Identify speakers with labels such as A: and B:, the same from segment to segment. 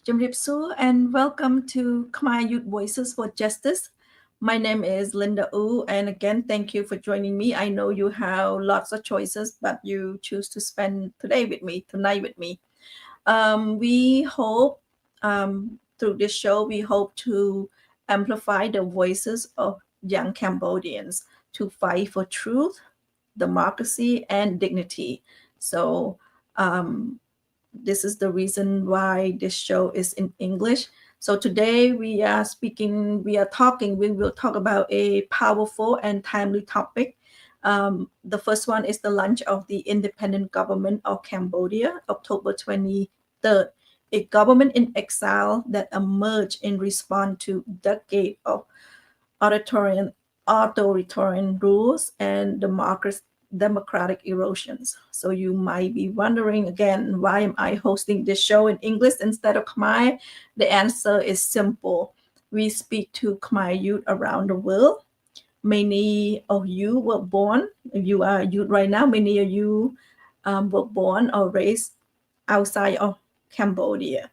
A: Jimripsu and welcome to Khmer Youth Voices for Justice. My name is Linda Wu, and again, thank you for joining me. I know you have lots of choices, but you choose to spend tonight with me. We hope through this show, we hope to amplify the voices of young Cambodians to fight for truth, democracy, and dignity. So, um, this is the reason why this show is in English. So today we will talk about a powerful and timely topic. The first one is the launch of the independent government of Cambodia, October 23rd, a government in exile that emerged in response to decades of authoritarian, authoritarian rules and democratic erosions. So you might be wondering again, why am I hosting this show in English instead of Khmer? The answer is simple. We speak to Khmer youth around the world. Many of you were born, if you are youth right now, many of you were born or raised outside of Cambodia.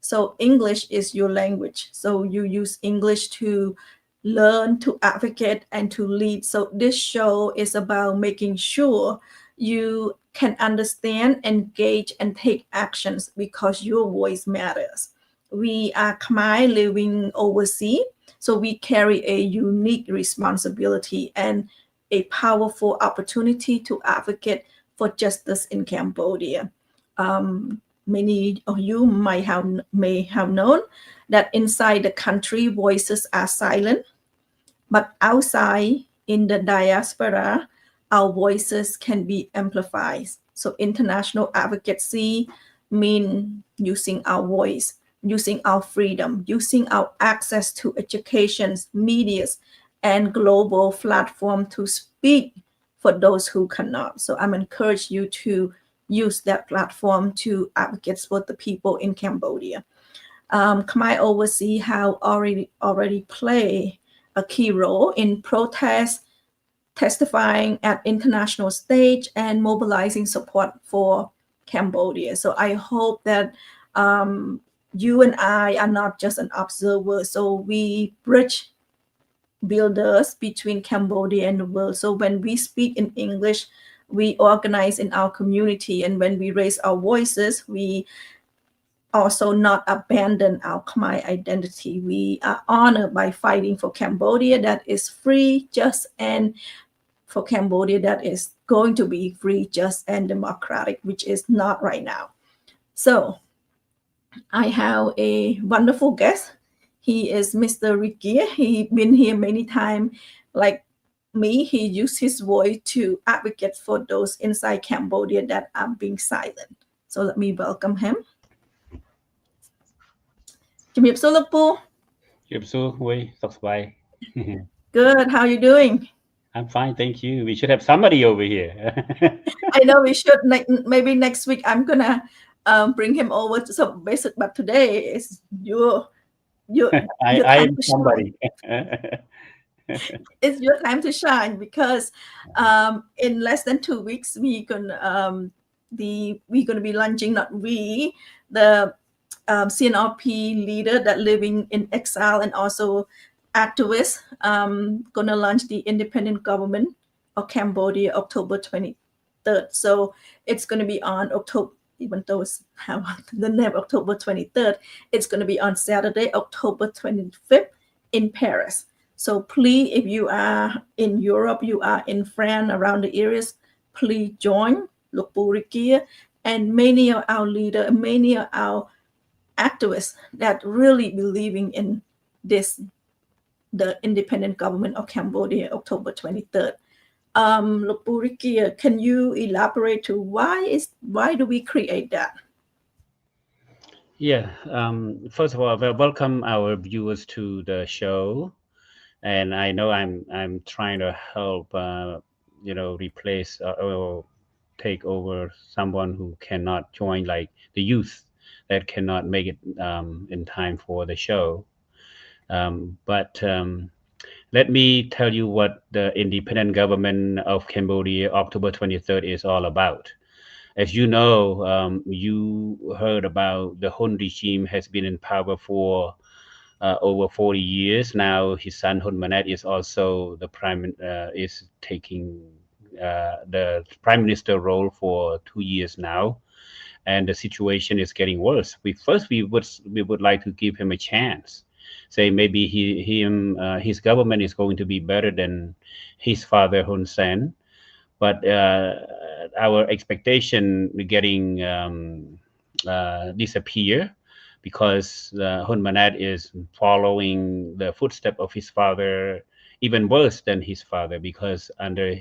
A: So English is your language. So you use English to learn, to advocate, and to lead. So this show is about making sure you can understand, engage, and take actions because your voice matters. We are Khmer living overseas, so we carry a unique responsibility and a powerful opportunity to advocate for justice in Cambodia. Many of you may have known that inside the country voices are silent, but outside in the diaspora, our voices can be amplified. So international advocacy mean using our voice, using our freedom, using our access to education, medias, and global platform to speak for those who cannot. So I'm encourage you to use that platform to advocate for the people in Cambodia. Khmer Overseas have already played a key role in protests, testifying at international stage, and mobilizing support for Cambodia. So I hope that you and I are not just an observer. So we bridge builders between Cambodia and the world. So when we speak in English, we organize in our community, and when we raise our voices, we also not abandon our Khmer identity. We are honored by fighting for Cambodia that is free, just, and for Cambodia that is going to be free, just, and democratic, which is not right now. So I have a wonderful guest. He is Mr. Ricky. He's been here many times. Like me, he used his voice to advocate for those inside Cambodia that are being silent. So let me welcome him. ជំរាបសួរលោកពូ Good. How are you doing?
B: I'm fine, thank you. We should have somebody over here.
A: I know we should. Maybe next week I'm gonna bring him over to some basic. But today is your
B: I am somebody.
A: It's your time to shine because in less than 2 weeks we're gonna be launching. Not we, the CNRP leader that living in exile and also activists gonna launch the independent government of Cambodia October 23rd. So it's gonna be on October, even though it's the name October 23rd, it's gonna be on Saturday, October 25th in Paris. So please, if you are in Europe, you are in France, around the areas, please join Lopurikia and many of our leaders, many of our activists that really believing in this, the independent government of Cambodia, October 23rd. Lopurikia, can you elaborate to why do we create that?
B: Yeah. First of all, welcome our viewers to the show. And I know I'm trying to help, replace or take over someone who cannot join, like the youth that cannot make it in time for the show. But let me tell you what the independent government of Cambodia, October 23rd, is all about. As you know, you heard about the Hun regime has been in power for over 40 years now. His son Hun Manet is also the is taking the prime minister role for 2 years now, and the situation is getting worse. We would like to give him a chance. Say maybe his government is going to be better than his father Hun Sen, but our expectation getting disappear because Hun Manet is following the footstep of his father, even worse than his father, because under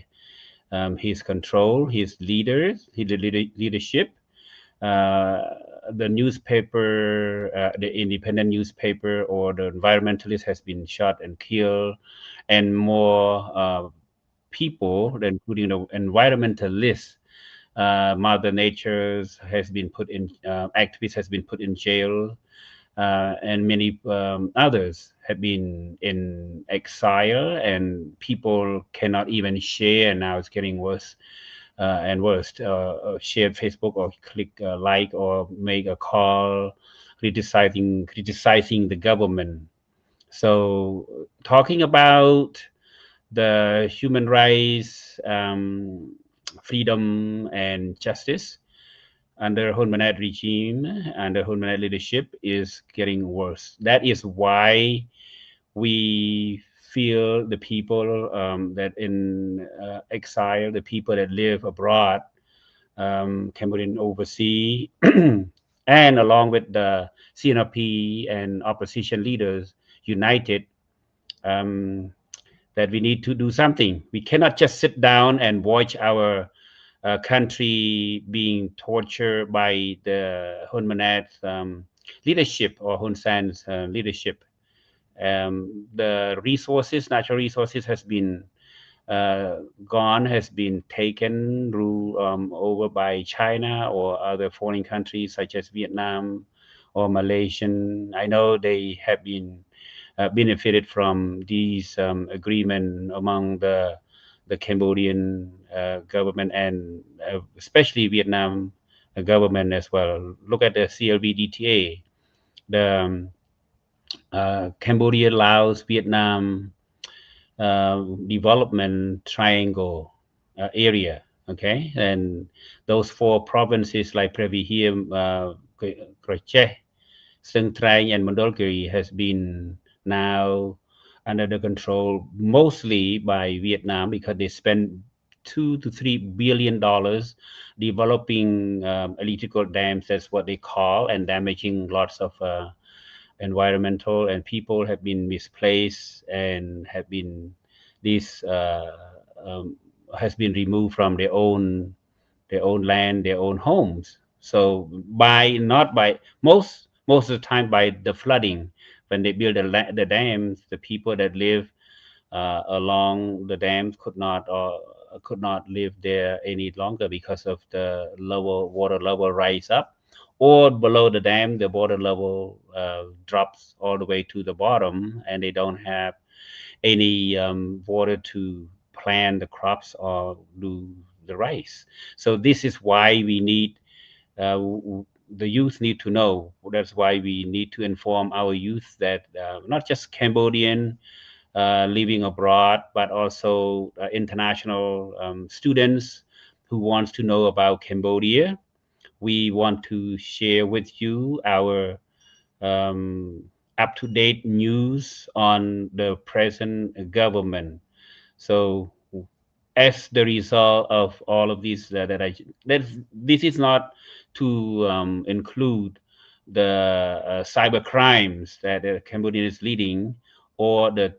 B: his control, his leadership, uh, the newspaper, the independent newspaper or the environmentalist has been shot and killed, and more people, including the environmentalists, Mother Nature's has been put in, activists has been put in jail, and many others have been in exile, and people cannot even share. Now it's getting worse and worse. Share Facebook or click like or make a call criticizing the government. So talking about the human rights, freedom, and justice under Hun Manet regime, under Hun Manet leadership, is getting worse. That is why we feel the people that in exile, the people that live abroad, Cambodian overseas, and along with the CNRP and opposition leaders united, um, that we need to do something. We cannot just sit down and watch our country being tortured by the Hun Manet leadership or Hun Sen's leadership. The resources, natural resources, has been uh, gone, has been taken rule over by China or other foreign countries such as Vietnam or Malaysian. I know they have been benefited from these agreement among the Cambodian government and especially Vietnam government as well. Look at the CLVDTA, the Cambodia, Laos, Vietnam development triangle area. Okay, and those four provinces like Previhium, Croce, Seng Trang, and Mondulkiri has been now under the control mostly by Vietnam because they spend $2 to $3 billion developing electrical dams. That's what they call, and damaging lots of environmental, and people have been misplaced and have been this um, has been removed from their own land, their own homes. So by not by most of the time by the flooding, when they build the dams, the people that live along the dams could not live there any longer because of the lower water level rise up, or below the dam the water level drops all the way to the bottom, and they don't have any water to plant the crops or do the rice. So this is why we need the youth need to know. That's why we need to inform our youth that not just Cambodian living abroad, but also international students who wants to know about Cambodia. We want to share with you our um, up-to-date news on the present government. So as the result of all of these that this is not to include the cyber crimes that Cambodia is leading, or the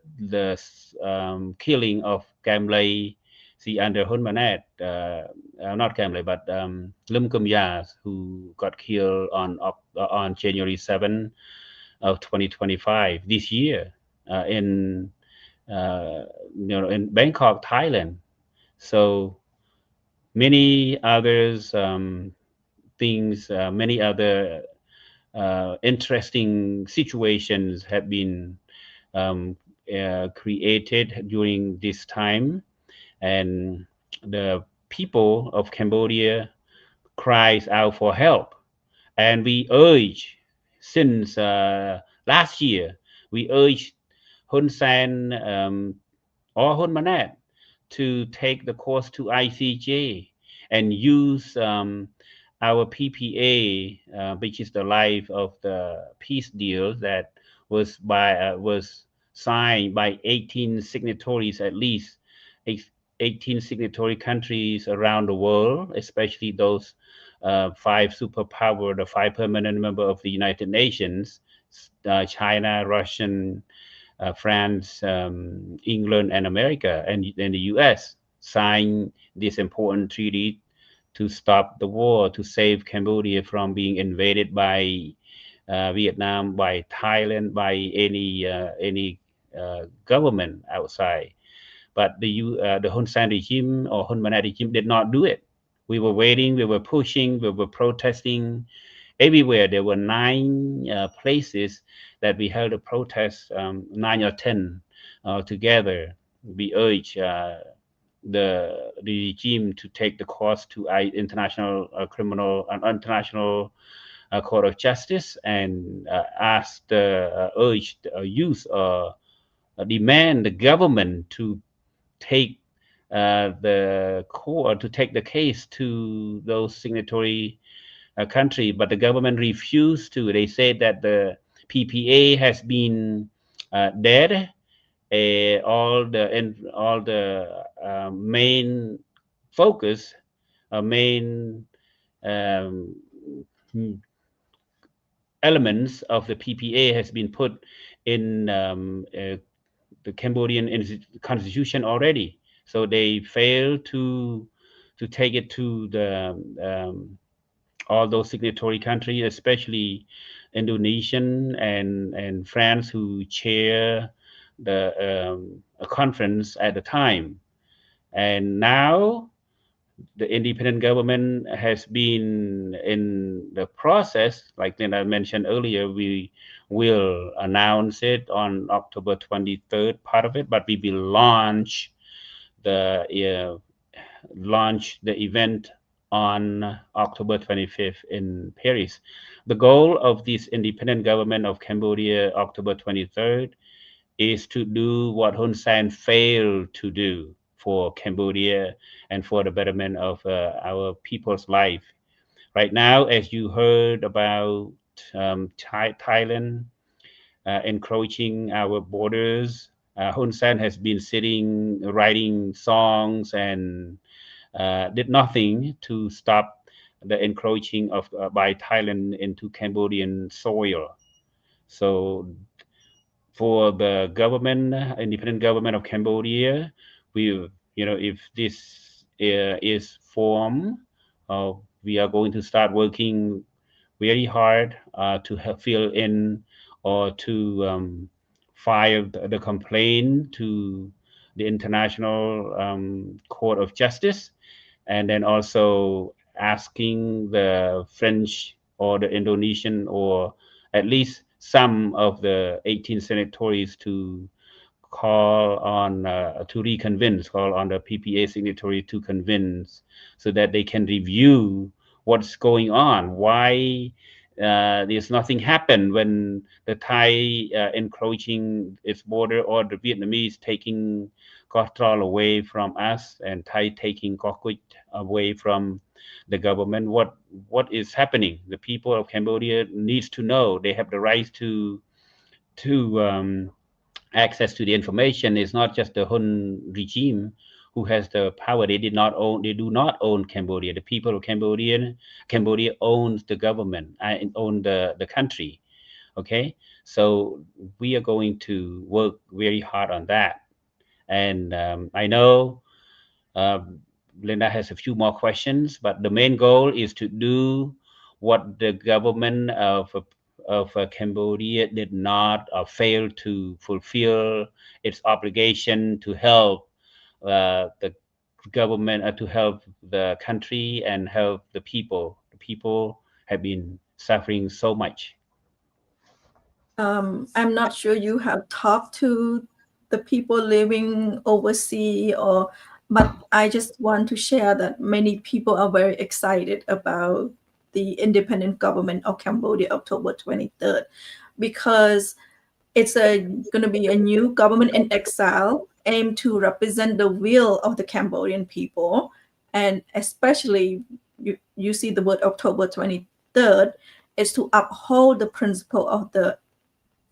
B: killing of Gamlay, see under Hun Manet, not Gamlay, but Lim Kum Yas, who got killed on January 7 of 2025 this year in uh, in Bangkok, Thailand. So many others things, many other interesting situations have been um, created during this time, and the people of Cambodia cries out for help. And we urge, since last year, we urge Hun Sen or Hun Manet to take the course to ICJ and use our PPA, which is the life of the peace deal that was signed by 18 signatories, at least 18 signatory countries around the world, especially those five superpower, the five permanent member of the United Nations, China, Russian, France, England, and America, and the US signed this important treaty to stop the war, to save Cambodia from being invaded by Vietnam, by Thailand, by any government outside. But the Hun Sen regime or Hun Manet regime did not do it. We were waiting, we were pushing, we were protesting everywhere. There were 9 places that we held a protest, 9 or 10 together. We urged the regime to take the course to international criminal and international court of justice, and asked, urged, demand the government to take to take the case to those signatory country, but the government refused to. They said that the PPA has been dead. All the main focus, main um, elements of the PPA has been put in the Cambodian constitution already. So they failed to take it to the all those signatory countries, especially Indonesian and France, who chair the a conference at the time. And now the independent government has been in the process, like I mentioned earlier. We will announce it on October 23rd, part of it, but we will the uh, launch the event on October 25th in Paris. The goal of this independent government of Cambodia, October 23rd, is to do what Hun Sen failed to do for Cambodia and for the betterment of our people's life. Right now, as you heard about Thailand encroaching our borders, Hun Sen has been sitting, writing songs, and did nothing to stop the encroaching of by Thailand into Cambodian soil. So for the government, independent government of Cambodia, we, if this is formed, we are going to start working very hard to fill in or to file the complaint to the International Court of Justice, and then also asking the French or the Indonesian, or at least some of the 18 signatories to call on the PPA signatory to convince, so that they can review what's going on. Why there's nothing happened when the Thai encroaching its border, or the Vietnamese taking control away from us, and Thai taking Cockwood away from the government. What is happening? The people of Cambodia needs to know. They have the right to access to the information. Is not just the Hun regime who has the power. They do not own Cambodia. The people of Cambodia owns the government, own the country. Okay, so we are going to work very hard on that. And I know um, Linda has a few more questions, but the main goal is to do what the government of Cambodia did not, or failed to fulfill its obligation to help the government, to help the country and help the people. The people have been suffering so much.
A: I'm not sure you have talked to the people living overseas, or But I just want to share that many people are very excited about the independent government of Cambodia, October 23rd, because it's going to be a new government in exile aimed to represent the will of the Cambodian people. And especially, you see the word October 23rd is to uphold the principle of the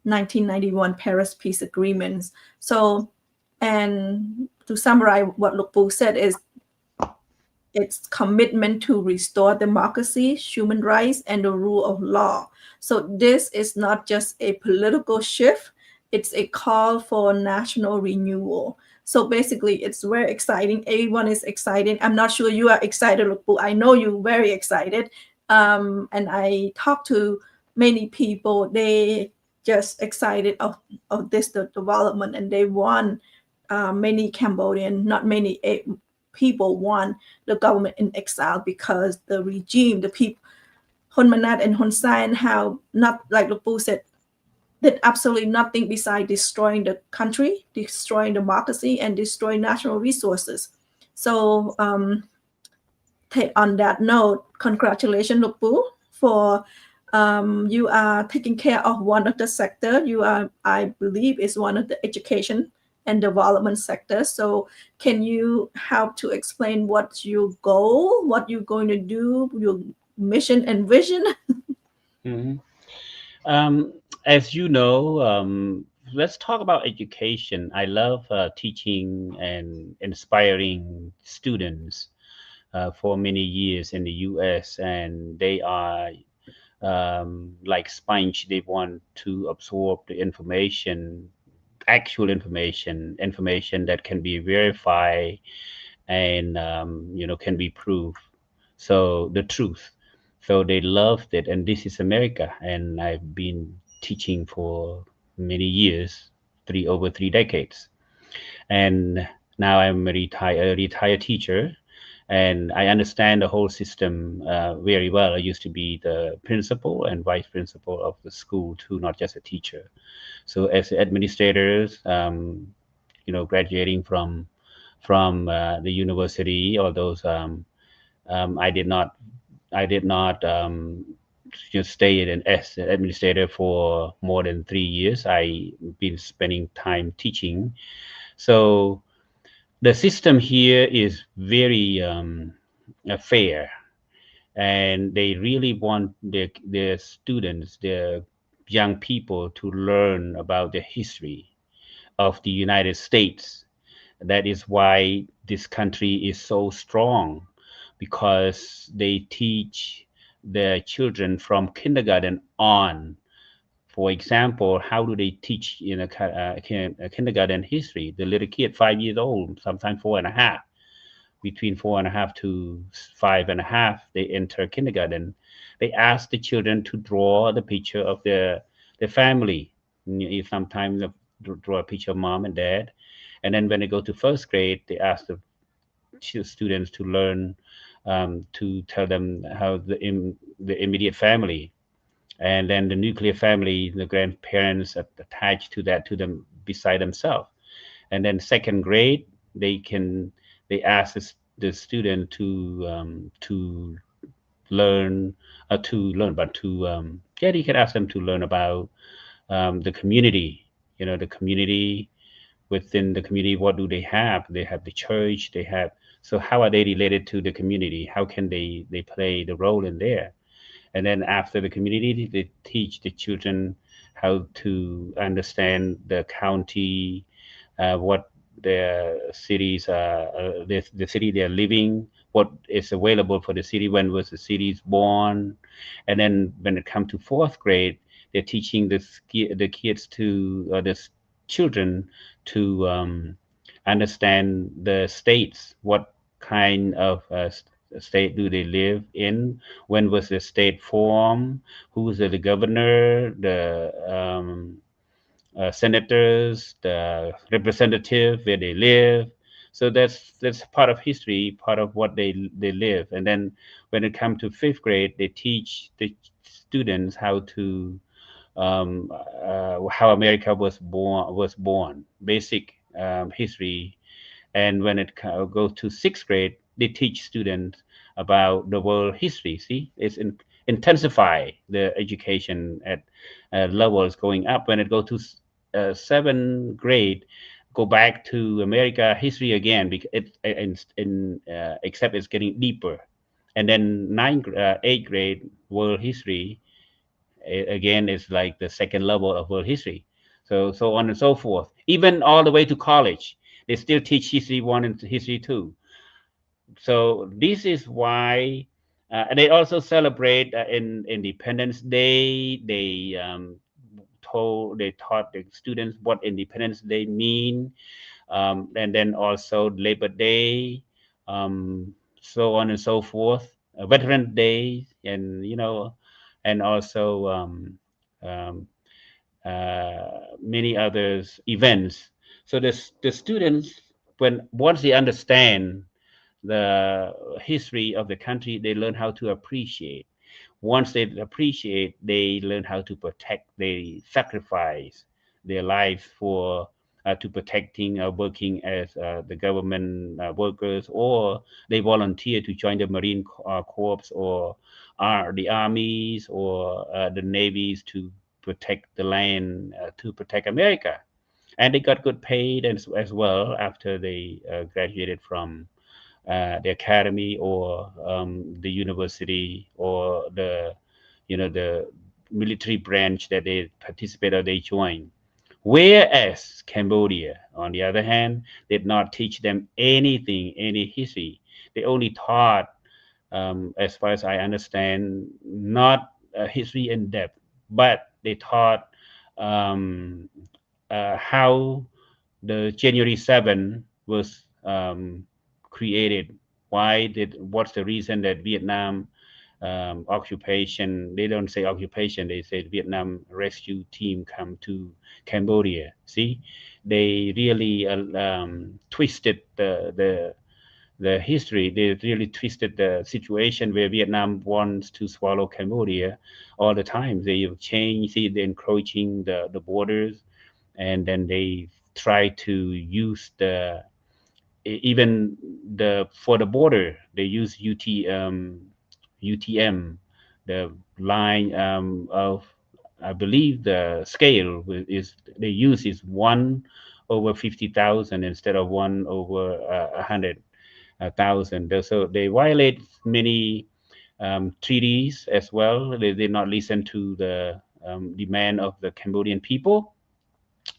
A: 1991 Paris Peace Agreements. So, and to summarize what Lukpu said is its commitment to restore democracy, human rights, and the rule of law. So this is not just a political shift, it's a call for national renewal. So basically, it's very exciting. Everyone is excited. I'm not sure you are excited, Lukpu. I know you're very excited. And I talked to many people. They just excited of this development, and they want many Cambodian, not many people want the government in exile because the regime, the people, Hun Manat and Hun Sen, how not like Lupu said, did absolutely nothing besides destroying the country, destroying democracy, and destroying national resources. So on that note, congratulations, Lupu, for you are taking care of one of the sector. You are, I believe, is one of the education and development sector. So can you help to explain what's your goal, what you're going to do, your mission and vision?
B: Mhm. Um, as you know, let's talk about education. I love teaching and inspiring students for many years in the U.S., and they are like sponge. They want to absorb the information, actual information that can be verified and can be proved. So the truth. So they loved it, and this is America. And I've been teaching for many years, three over 3 decades, and now I'm a retired teacher, and I understand the whole system very well. I used to be the principal and vice principal of the school too, not just a teacher. So as administrators, graduating from the university, or those I did not just stay as an administrator for more than 3 years. I've been spending time teaching. So the system here is very fair, and they really want their students, their young people, to learn about the history of the United States. That is why this country is so strong, because they teach their children from kindergarten on. For example, how do they teach in a kindergarten history? The little kid, 5 years old, sometimes four and a half, between four and a half to five and a half, they enter kindergarten. They ask the children to draw the picture of their family. Sometimes they draw a picture of mom and dad. And then when they go to first grade, they ask the students to learn, to tell them how the immediate family, and then the nuclear family, the grandparents attached to that, to them beside themselves. And then second grade, they ask the student to learn but to yeah, you can ask them to learn about the community. The community, within the community, what do they have? They have the church. They have, so how are they related to the community? How can they play the role in there? And then after the community, they teach the children how to understand the county, what their cities, the city they're living, what is available for the city, when was the cities born. And then when it comes to fourth grade, they're teaching the kids to, the children to understand the states, what kind of state do they live in, when was the state formed, who's the governor, the senators, the representative, where they live. So that's part of history, part of what they live. And then when it comes to fifth grade, they teach the students how America was born, basic history, And when it goes to sixth grade, they teach students about the world history. See, it's intensify the education at levels going up. When it goes to seventh grade, go back to America history again, because except it's getting deeper. And then eighth grade world history again is like the second level of world history. So on and so forth. Even all the way to college, they still teach history one and history two. So this is why they also celebrate in Independence Day. They taught the students what Independence Day mean, and then also Labor Day, so on and so forth, Veteran Day, and and also um, many others events. So the students, when once they understand the history of the country, they learn how to appreciate. Once they appreciate, they learn how to protect. They sacrifice their life for to protecting working as the government workers, or they volunteer to join the Marine Corps or the armies or the navies to protect the land, to protect America. And they got good paid as well after they graduated from the academy or the university or the military branch that they participate or they join. Whereas Cambodia, on the other hand, did not teach them anything, any history. They only taught, as far as I understand, not history in depth, but they taught um, how the January 7 was created. What's the reason that Vietnam occupation, they don't say occupation, they say Vietnam rescue team come to Cambodia. See, they really twisted the history. They really twisted the situation where Vietnam wants to swallow Cambodia all the time. They have changed, see, they're encroaching the borders, and then they try to use even the for the border they use UTM, the line of, I believe the scale is they use is 1/50,000 instead of 1/100,000. So they violate many treaties as well. They did not listen to the demand of the Cambodian people,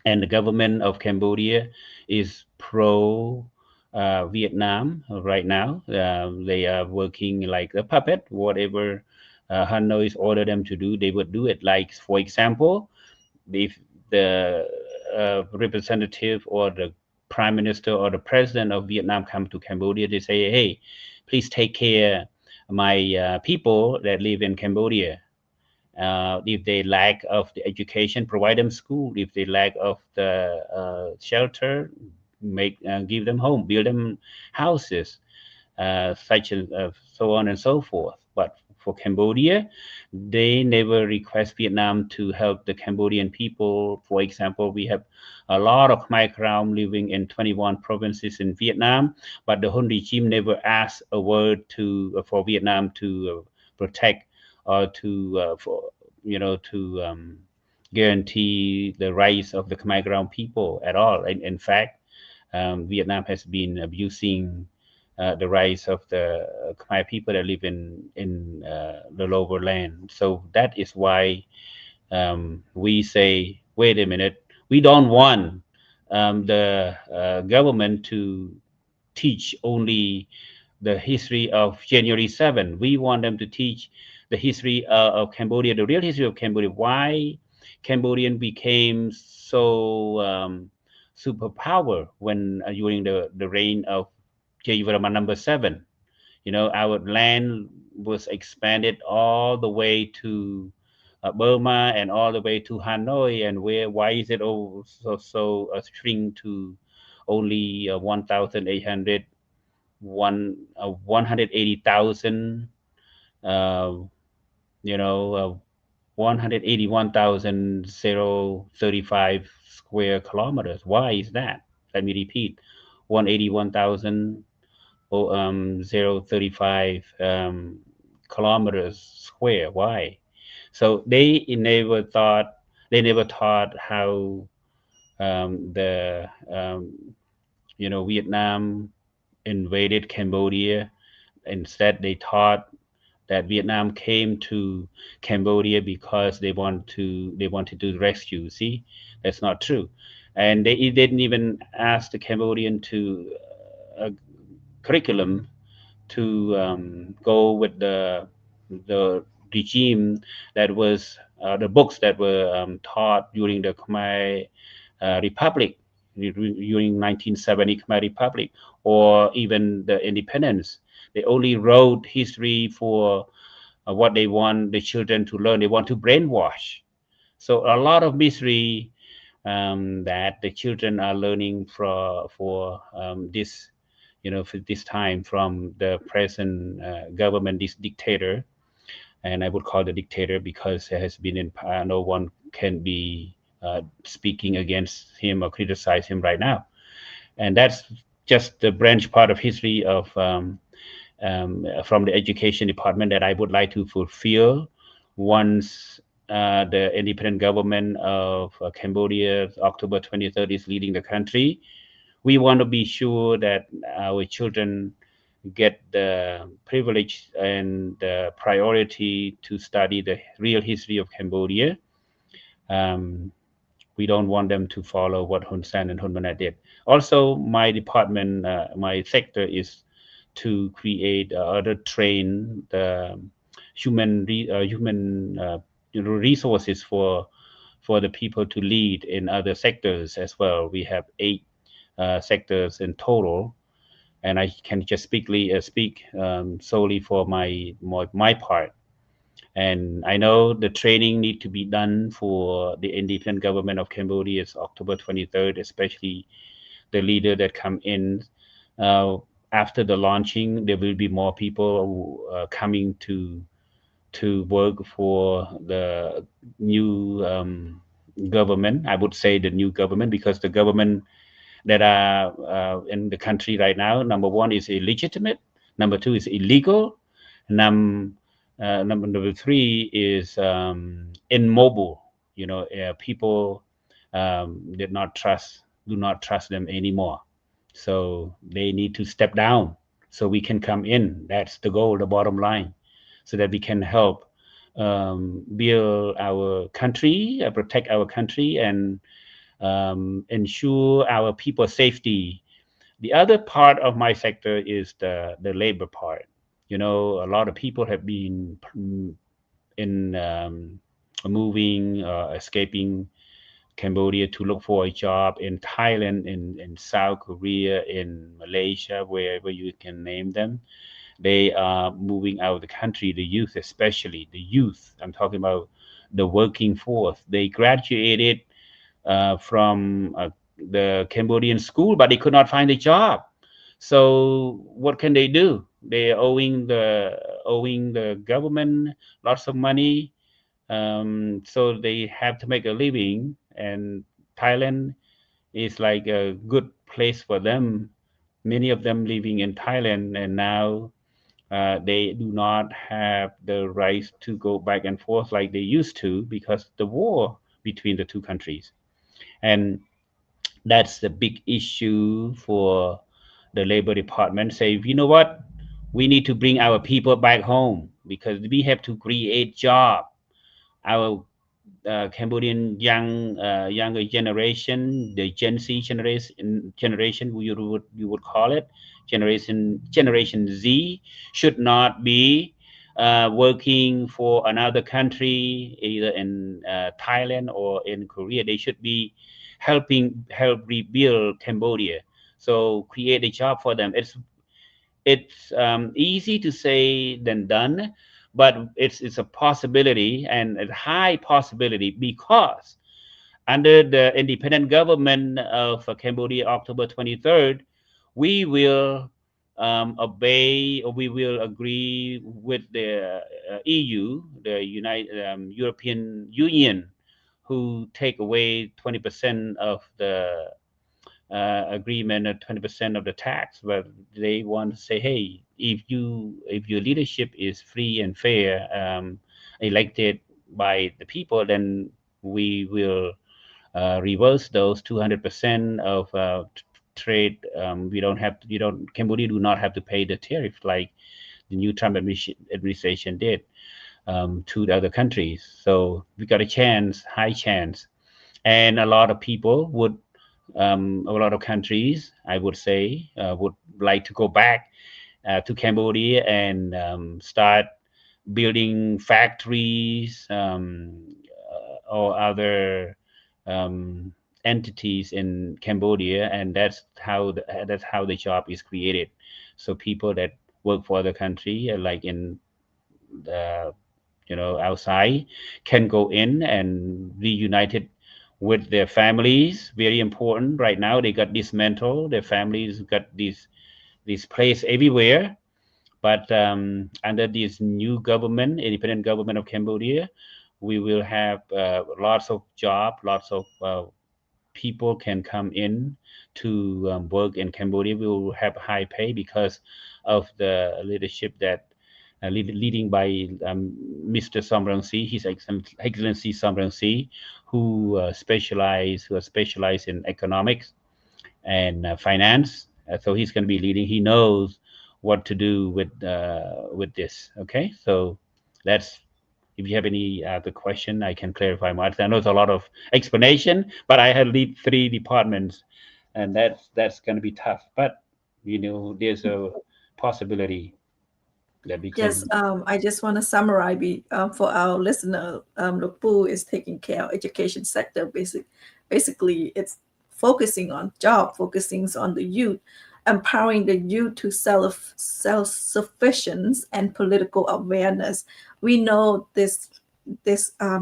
B: and the government of Cambodia is pro Vietnam right now. They are working like a puppet. Whatever Hanoi order them to do, they would do it. Like, for example, if the representative or the prime minister or the president of Vietnam come to Cambodia, they say, "Hey, please take care of my people that live in Cambodia. If they lack of the education, provide them school. If they lack of the shelter, give them home, build them houses, such as so on and so forth." But for Cambodia, they never request Vietnam to help the Cambodian people. For example, we have a lot of Khmer Krom living in 21 provinces in Vietnam, but the Hun regime never asked a word to for Vietnam to protect or to for to guarantee the rights of the Khmer Krom people at all. In fact, Vietnam has been abusing the rights of the Khmer people that live in the lower land. So that is why we say, wait a minute, we don't want the government to teach only the history of January 7. We want them to teach the history of Cambodia, the real history of Cambodia, why Cambodian became so superpower when during the reign of Jayavarman number 7. Our land was expanded all the way to Burma and all the way to Hanoi, and why is it so shrink to only 1,800 180,000, uh, 181,035 square kilometers. Why is that? Let me repeat, 181,000 035 kilometers square. Why? So they never thought how the Vietnam invaded Cambodia. Instead, they thought that Vietnam came to Cambodia because they wanted to rescue. See, that's not true, and they didn't even ask the Cambodian to a curriculum to go with the regime that was the books that were taught during the Khmer Republic during 1970 Khmer Republic or even the independence. They only wrote history for what they want the children to learn. They want to brainwash. So a lot of mystery that the children are learning for this, for this time from the present government, this dictator, and I would call the dictator because there has been in no one can be speaking against him or criticize him right now, and that's just the branch part of history of from the education department that I would like to fulfill once the independent government of Cambodia, October 23rd, is leading the country. We want to be sure that our children get the privilege and the priority to study the real history of Cambodia. Um, we don't want them to follow what Hun Sen and Hun Manet did. Also, my department, my sector is to create other train the human resources for the people to lead in other sectors as well. We have 8 sectors in total, and I can just speak solely for my part. And I know the training need to be done for the independent government of Cambodia is October 23rd, especially the leader that come in. Uh, After the launching, there will be more people coming to work for the new government. I would say the new government because the government that are in the country right now, number one is illegitimate, number two is illegal, num number three is immobile. People do not trust them anymore. So they need to step down so we can come in. That's the goal, the bottom line, so that we can help build our country, protect our country, and ensure our people's safety. The other part of my sector is the labor part. A lot of people have been in moving, escaping Cambodia to look for a job in Thailand, in South Korea, in Malaysia, wherever you can name them. They are moving out of the country, the youth, especially the youth. I'm talking about the working force. They graduated from the Cambodian school, but they could not find a job. So what can they do? They are owing the government lots of money, so they have to make a living. And Thailand is like a good place for them. Many of them living in Thailand, and now they do not have the right to go back and forth like they used to because the war between the two countries. And that's the big issue for the labor department. Say, you know what, we need to bring our people back home because we have to create job. Our Cambodian younger generation, the Gen Z generation, you would call it, Generation Z, should not be working for another country, either in Thailand or in Korea. They should be help rebuild Cambodia. So create a job for them. It's easy to say than done, but it's a possibility and a high possibility because under the independent government of Cambodia, October 23rd, we will obey or we will agree with the EU, the United European Union, who take away 20% of the agreement of 20% of the tax, but they want to say, hey, if your leadership is free and fair, elected by the people, then we will reverse those 200% of trade. We don't have to, you don't Cambodia do not have to pay the tariff like the new Trump administration did to the other countries. So we got a chance, high chance, and a lot of people would, a lot of countries, I would say, would like to go back to Cambodia and start building factories or other um, entities in Cambodia, and that's how the job is created. So people that work for the country, like in the outside, can go in and reunited with their families. Very important. Right now, they got dismantled. Their families got this place everywhere. But under this new government, independent government of Cambodia, we will have lots of job, lots of people can come in to work in Cambodia. We will have high pay because of the leadership that leading by Mr. Samrangsi, His Excellency Samrangsi, who specialize in economics and finance. So he's going to be leading. He knows what to do with this. Okay, so that's, if you have any other question, I can clarify more. I know it's a lot of explanation, but I had lead 3 departments, and that's going to be tough. But there's a possibility that we
A: Yes,
B: can.
A: I just want to summarize for our listener. Lục Bu is taking care of education sector. Basically, it's focusing on job, focusing on the youth, empowering the youth to self-sufficiency and political awareness. We know this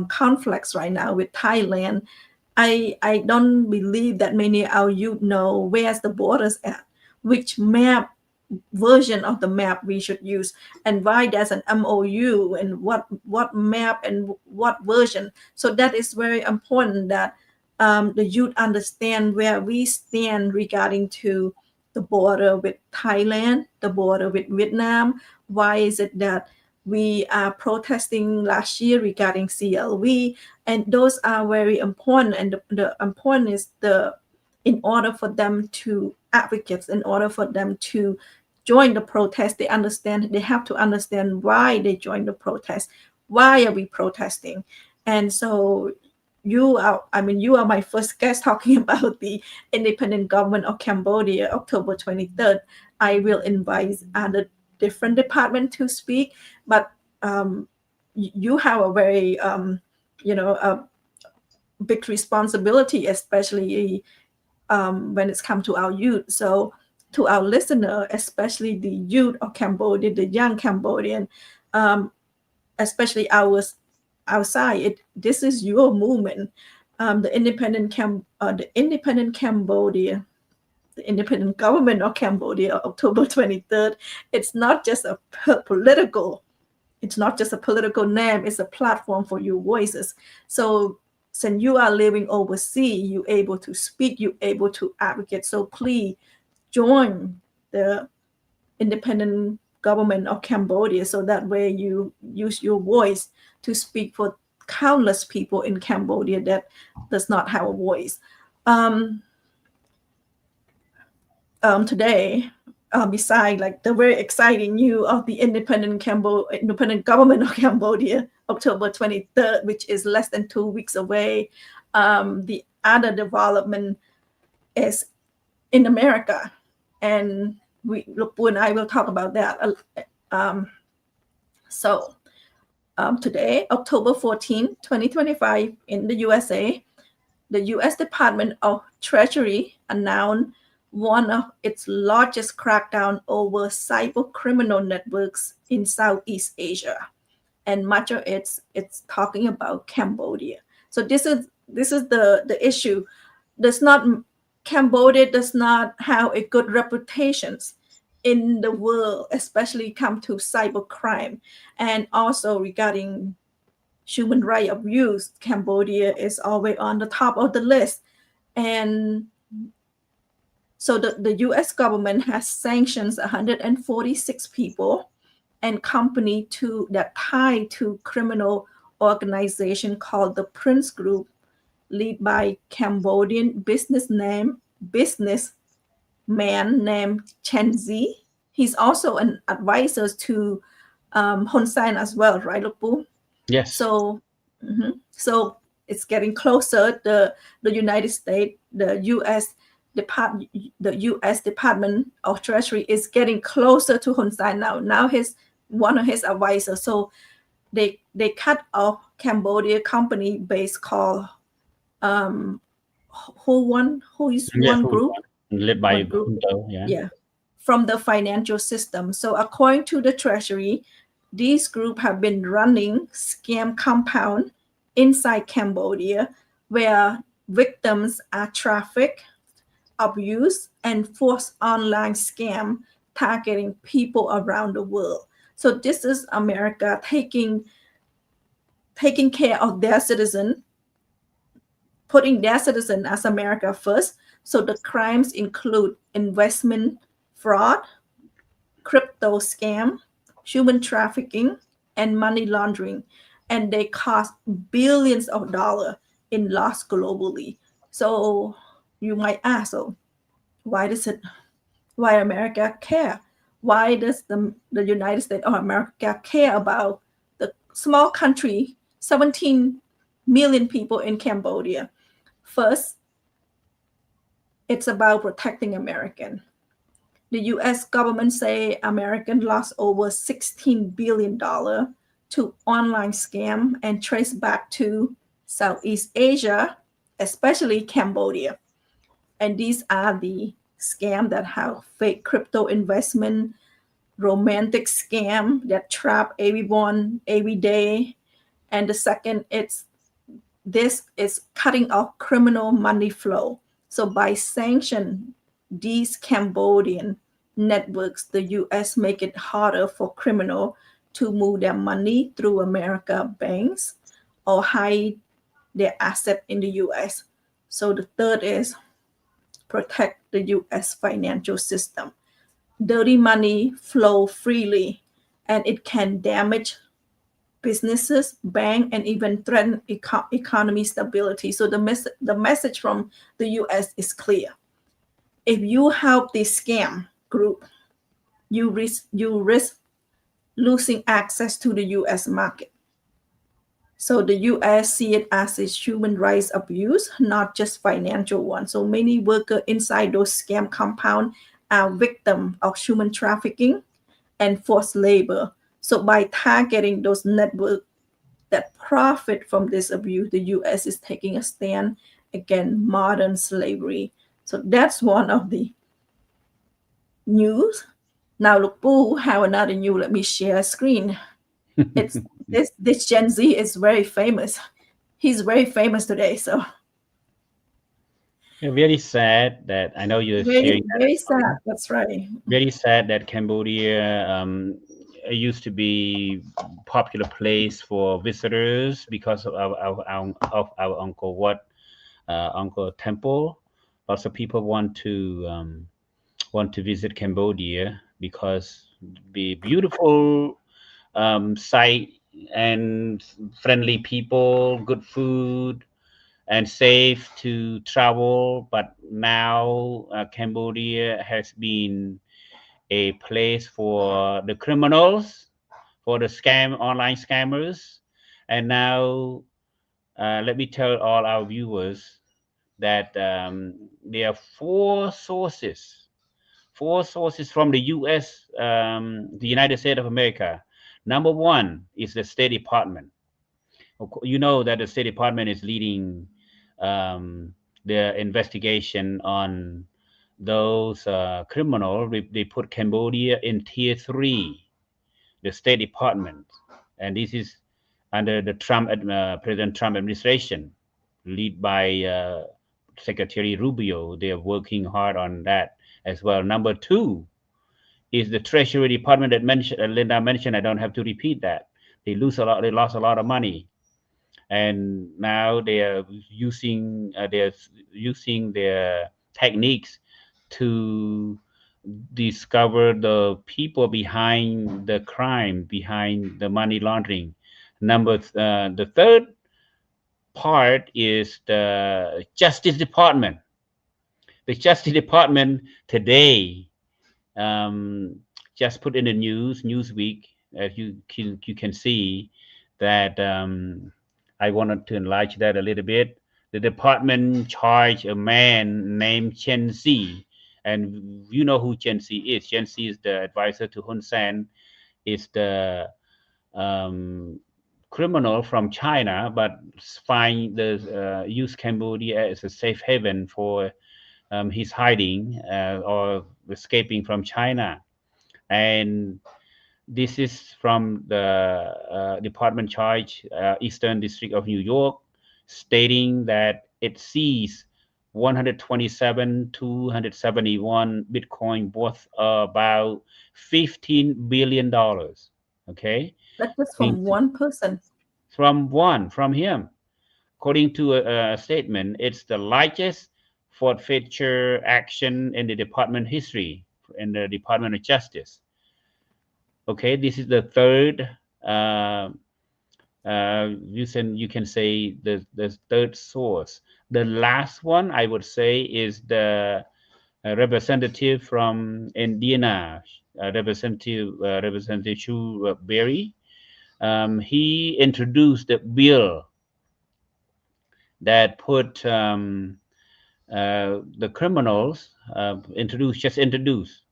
A: conflicts right now with Thailand. I don't believe that many of our youth know where's the borders at, which map version of the map we should use, and why there's an MOU, and what map and what version. So that is very important that the youth understand where we stand regarding to the border with Thailand, the border with Vietnam. Why is it that we are protesting last year regarding CLV? And those are very important. And the important is in order for them to advocate, in order for them to join the protest, they have to understand why they join the protest. Why are we protesting? And so you are my first guest talking about the independent government of Cambodia, October 23rd. I will invite other different department to speak, but you have a very a big responsibility, especially when it's come to our youth. So to our listener, especially the youth of Cambodia, the young Cambodian, especially outside, this is your movement. The independent Cambodia, the independent government of Cambodia, October 23rd. It's not just a political. It's not just a political name. It's a platform for your voices. So since you are living overseas, you're able to speak, you're able to advocate. So please join the independent government of Cambodia, so that way you use your voice to speak for countless people in Cambodia that does not have a voice. Today, beside like the very exciting news of the independent government of Cambodia, October 23rd, which is less than 2 weeks away, the other development is in America, and Lục Bu and I will talk about that. Today, October 14, 2025, in the USA, the U.S. Department of Treasury announced one of its largest crackdown over cyber criminal networks in Southeast Asia, and much of it's talking about Cambodia. So this is the issue. Cambodia does not have a good reputation in the world, especially come to cyber crime, and also regarding human rights abuse. Cambodia is always on the top of the list, and So the US government has sanctioned 146 people and company to that tied to criminal organization called the Prince Group, led by Cambodian businessman named Chen Zi. He's also an advisor to Hun Sen as well, right, Lupu?
B: Yes.
A: So, so it's getting closer. The United States, the U.S. Department of Treasury is getting closer to Hun Sen now. Now he's one of his advisors. So they cut off Cambodia company base called um, who is
B: Yeah,
A: one group,
B: led by
A: one group,
B: Junto, yeah.
A: yeah, from the financial system. So according to the Treasury, these groups have been running scam compound inside Cambodia where victims are trafficked, abused, and forced online scam targeting people around the world. So this is America taking care of their citizen, putting their citizen as America first. So the crimes include investment fraud, crypto scam, human trafficking, and money laundering. And they cost billions of dollars in loss globally. So you might ask, so why America care? Why does the United States of America care about the small country, 17 million people in Cambodia? First, it's about protecting American. The US government say American lost over $16 billion to online scam and trace back to Southeast Asia, especially Cambodia. And these are the scam that have fake crypto investment, romantic scam that trap everyone every day. And the second, this is cutting off criminal money flow. So by sanction these Cambodian networks, the US make it harder for criminal to move their money through America banks or hide their asset in the US. So the third is protect the US financial system. Dirty money flow freely and it can damage businesses, bank, and even threaten economy stability. So the message from the US is clear. If you help this scam group, you risk losing access to the US market. So the US see it as a human rights abuse, not just financial one. So many workers inside those scam compound are victim of human trafficking and forced labor. So by targeting those networks that profit from this abuse, the US is taking a stand against modern slavery. So that's one of the news. Now look, Boo, have another news. Let me share a screen. It's this Gen Z is very famous. He's very famous today. So
B: Yeah, very sad that I know you're
A: very,
B: sharing that
A: very
B: story.
A: sad. That's right.
B: Very sad that Cambodia used to be popular place for visitors because of our Uncle Uncle Temple. Lots of people want to visit Cambodia because the beautiful site and friendly people, good food, and safe to travel. But now Cambodia has been a place for the criminals, for the online scammers. And now, let me tell all our viewers that there are four sources from the U.S., the United States of America. Number one is the State Department. You know that the State Department is leading the investigation on those criminals. They put Cambodia in tier three, the State Department, and this is under the President Trump administration, led by Secretary Rubio. They are working hard on that as well. Number two is the Treasury Department that Linda mentioned. I don't have to repeat that. They lose a lot. They lost a lot of money, and now they are using their techniques to discover the people behind the crime, behind the money laundering. The third part is the Justice Department. The Justice Department today um, just put in the Newsweek, as you can see that I wanted to enlarge that a little bit. The department charged a man named Chen Xi, and you know who Chen Xi is. Chen Xi is the advisor to Hun Sen, is the um, criminal from China, but find the use Cambodia as a safe haven for his hiding or escaping from China. And this is from the department charge, Eastern District of New York, stating that it seized 127,271 Bitcoin worth about $15 billion. Okay,
A: That's just
B: In-
A: from one person.
B: from him. According to a statement, it's the largest forfeiture action in the department history, in the Department of Justice. Okay, this is the third. Uh, you can say the third source. The last one I would say is the representative from Indiana, Representative Chu Berry. He introduced the bill that put the criminals introduce.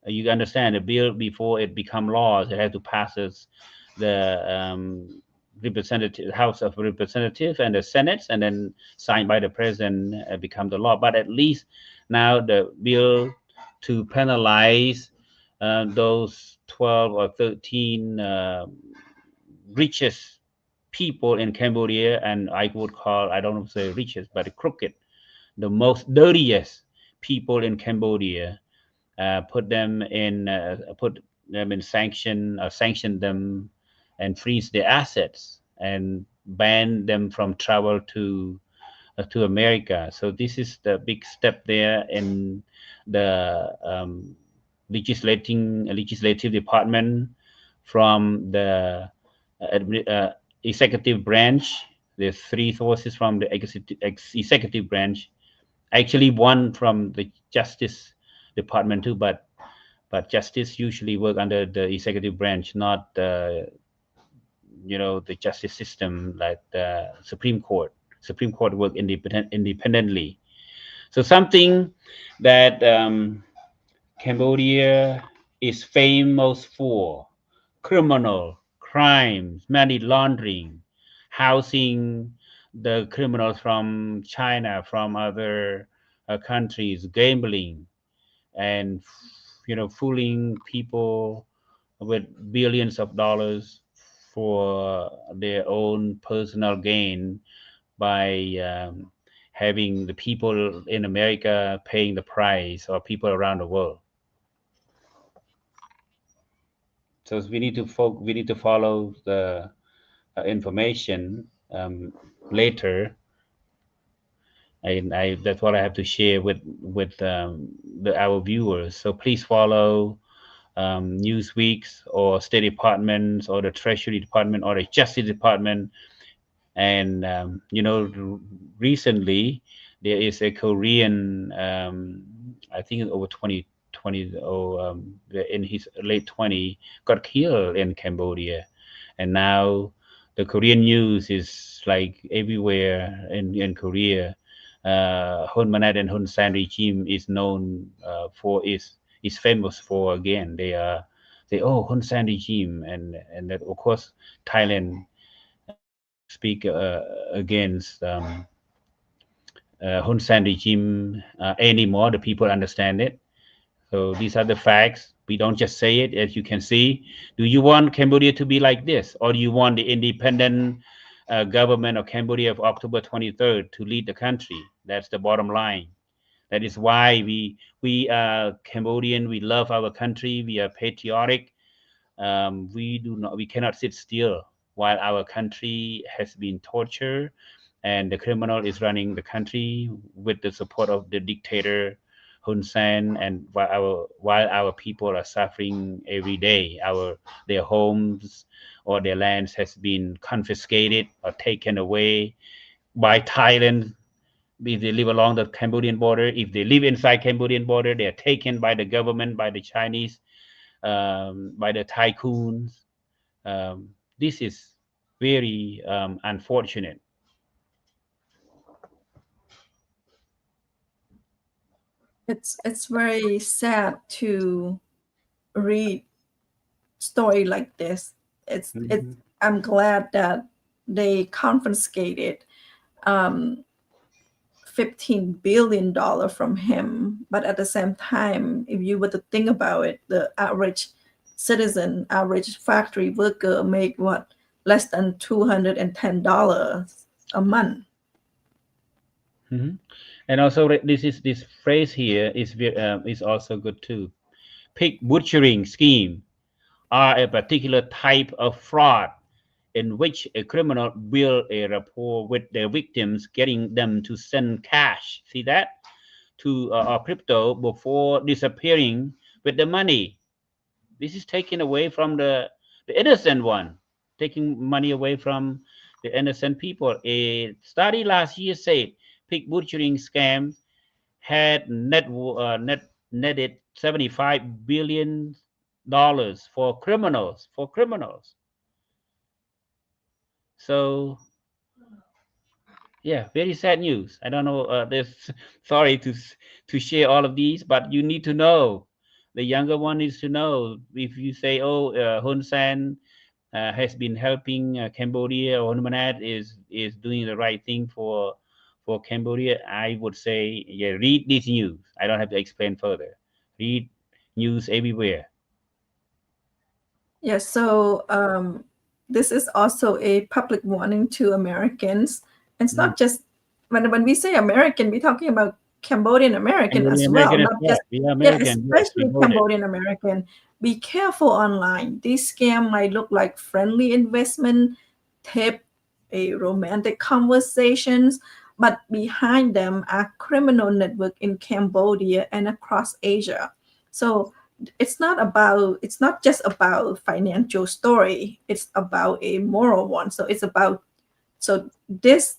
B: You understand the bill before it become laws. It has to pass the representative House of Representatives and the Senate, and then signed by the president, become the law. But at least now the bill to penalize those 12 or 13 richest people in Cambodia, and I would call, I don't know if say richest, but crooked, the most dirtiest people in Cambodia, put them in sanction them, and freeze their assets and ban them from travel to America. So this is the big step there in the legislative department from the executive branch. There's three sources from the executive branch. Actually, one from the Justice Department too, but justice usually work under the executive branch, not the justice system like the Supreme Court. Supreme Court work independently. So something that Cambodia is famous for: criminal crimes, money laundering, housing the criminals from China, from other countries, gambling, and fooling people with billions of dollars for their own personal gain by having the people in America paying the price, or people around the world. So we need to follow the information later. That's what I have to share with our viewers. So please follow Newsweeks or State Departments or the Treasury Department or the Justice Department. And recently there is a Korean, I think over 2020, in his late 20, got killed in Cambodia. And now the Korean news is like everywhere in Korea. Hun Manet and Hun Sen regime is known for is famous for, again, they are they oh, Hun Sen regime, and that, of course, Thailand don't speak against Hun Sen regime anymore. The people understand it. So these are the facts. We don't just say it, as you can see. Do you want Cambodia to be like this, or do you want the independent government of Cambodia of October 23rd to lead the country? That's the bottom line. That is why we are Cambodian. We love our country. We are patriotic. We cannot sit still while our country has been tortured, and the criminal is running the country with the support of the dictator Hun Sen, and while our people are suffering every day, their homes or their lands has been confiscated or taken away by Thailand. If they live along the Cambodian border, if they live inside Cambodian border, they are taken by the government, by the Chinese, by the tycoons. This is very unfortunate.
A: It's very sad to read story like this.
B: Mhm.
A: I'm glad that they confiscated um, $15 billion from him. But at the same time, if you were to think about it, the average citizen, average factory worker make what, less than $210 a month.
B: Mhm. And also, this phrase here is also good too. Pig butchering scheme are a particular type of fraud in which a criminal build a rapport with their victims, getting them to send cash. See that? To crypto before disappearing with the money. This is taken away from the innocent one, taking money away from the innocent people. A study last year said pig butchering scams had netted $75 billion for criminals. So yeah, very sad news. I don't know. This sorry to share all of these, but you need to know. The younger one needs to know. If you say, "Oh, Hun Sen has been helping Cambodia," or Hun Manet is doing the right thing for Cambodia, I would say, yeah, read this news. I don't have to explain further. Read news everywhere.
A: Yes, so this is also a public warning to Americans. It's
B: Mm.
A: not just when we say American, we're talking about Cambodian American
B: Cambodian
A: as well,
B: American as
A: not
B: well.
A: just,
B: We are
A: yeah,
B: American. Yes, we
A: especially
B: know that.
A: Cambodian American. Be careful online. This scam might look like friendly investment, tip, a romantic conversations, but behind them are criminal network in Cambodia and across Asia. So it's not just about financial story, it's about a moral one. So it's about, so this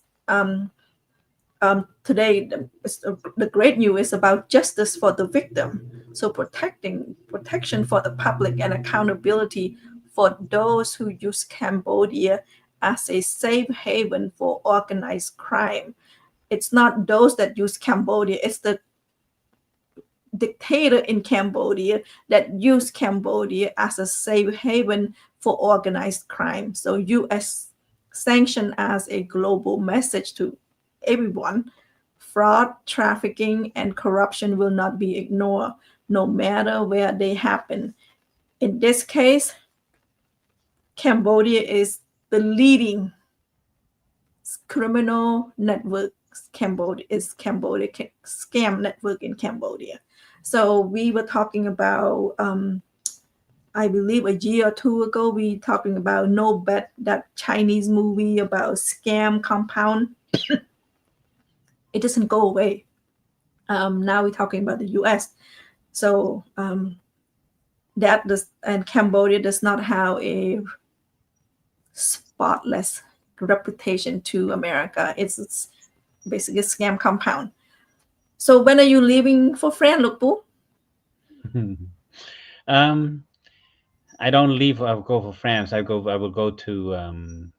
A: today the great news is about justice for the victim, so protection for the public and accountability for those who use Cambodia as a safe haven for organized crime. It's not those that use Cambodia, it's the dictator in Cambodia that used Cambodia as a safe haven for organized crime. So US sanction as a global message to everyone. Fraud, trafficking, and corruption will not be ignored, no matter where they happen. In this case, Cambodia is the leading criminal network. Cambodia scam network in Cambodia. So we were talking about, I believe a year or two ago, we talking about No Bet, that Chinese movie about scam compound. It doesn't go away. Now we're talking about the U.S. So that does, and Cambodia does not have a spotless reputation to America. It's basically a scam compound. So when are you leaving for France, Lukpu?
B: um, I don't leave. I will go for France. I will go to